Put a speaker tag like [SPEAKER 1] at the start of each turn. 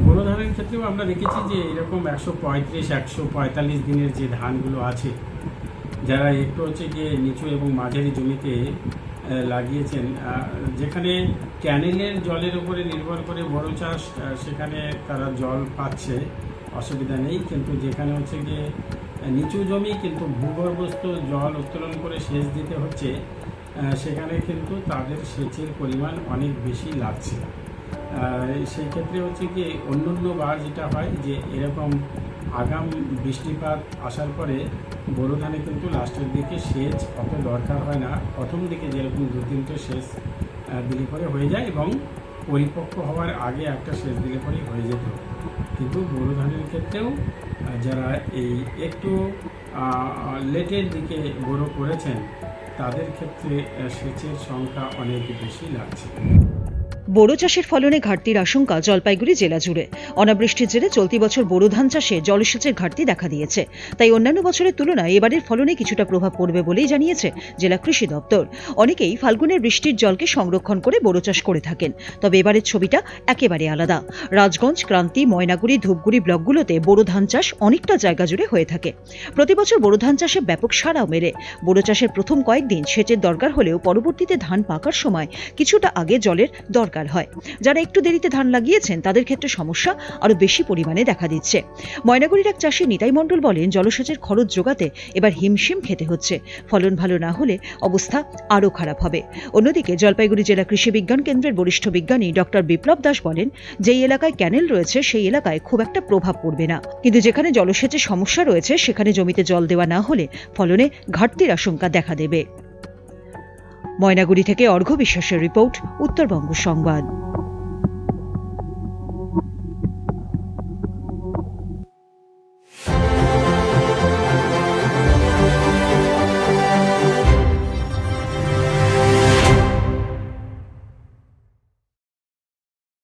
[SPEAKER 1] বোরো ধানের ক্ষেত্রেও আমরা দেখেছি যে এরকম 135-145 দিনের যে ধানগুলো আছে, যারা একটু হচ্ছে গিয়ে নিচু এবং মাঝারি জমিতে লাগিয়েছেন, যেখানে ক্যানেলের জলের উপরে নির্ভর করে বড় চাষ, সেখানে তারা জল পাচ্ছে, অসুবিধা নেই। কিন্তু যেখানে হচ্ছে গিয়ে নিচু জমি কিন্তু ভূগর্ভস্থ জল উত্তোলন করে সেচ দিতে হচ্ছে, সেখানে কিন্তু তাদের সেচের পরিমাণ অনেক বেশি লাগছে। সেই ক্ষেত্রে হচ্ছে কি অন্য বার যেটা হয় যে এরকম আগাম বৃষ্টিপাত আসার পরে বোরো ধানে কিন্তু লাস্টের দিকে সেচ অত দরকার হয় না। প্রথম দিকে যেরকম 2-3টে সেচ দিলে পরে হয়ে যায় এবং পরিপক্ক হওয়ার আগে একটা সেচ দিলে পরেই হয়ে যেত। কিন্তু বোরো ধানের ক্ষেত্রেও যারা এই একটু লেটের দিকে বোরো করেছেন, তাদের ক্ষেত্রে সেচের সংখ্যা অনেক বেশি লাগছে।
[SPEAKER 2] বোরো চাষের ফলনে ঘাটতির আশঙ্কা জলপাইগুড়ি জেলা জুড়ে। অনাবৃষ্টির জেরে চলতি বছর বোরো ধান চাষে জলসেচের ঘাটতি দেখা দিয়েছে। তাই অন্যান্য বছরের তুলনায় এবারের ফলনে কিছুটা প্রভাব পড়বে বলেই জানিয়েছে জেলা কৃষি দপ্তর। অনেকেই ফাল্গুনের বৃষ্টির জলকে সংরক্ষণ করে বোরো চাষ করে থাকেন, তবে এবারের ছবিটা একেবারে আলাদা। রাজগঞ্জ, ক্রান্তি, ময়নাগুড়ি, ধূপগুড়ি ব্লকগুলোতে বোরো ধান চাষ অনেকটা জায়গা জুড়ে হয়ে থাকে। প্রতিবছর বোরো ধান চাষে ব্যাপক সাড়াও মেলে। বোরো চাষের প্রথম কয়েকদিন সেচের দরকার হলেও পরবর্তীতে ধান পাকার সময় কিছুটা আগে জলের দরকার হয়। যারা একটু দেরিতে ধান লাগিয়েছেন তাদের ক্ষেত্রে সমস্যা আরো বেশি পরিমাণে দেখা দিচ্ছে। ময়নাগুড়ির এক চাষী নিতাই মণ্ডল বলেন, জলসেচের খরচ জোগাতে এবার হিমশিম খেতে হচ্ছে। ফলন ভালো না হলে অবস্থা আরো খারাপ হবে। অন্যদিকে জলপাইগুড়ি জেলা কৃষি বিজ্ঞান কেন্দ্রের বরিষ্ঠ বিজ্ঞানী ডক্টর বিপ্লব দাস বলেন, যেই এলাকায় ক্যানেল রয়েছে সেই এলাকায় খুব একটা প্রভাব পড়বে না, কিন্তু যেখানে জলসেচের সমস্যা রয়েছে সেখানে জমিতে জল দেওয়া না হলে ফলনে ঘাটতির আশঙ্কা দেখা দেবে। ময়নাগুড়ি থেকে অর্ঘ্য বিশ্বাসের রিপোর্ট, উত্তরবঙ্গ সংবাদ।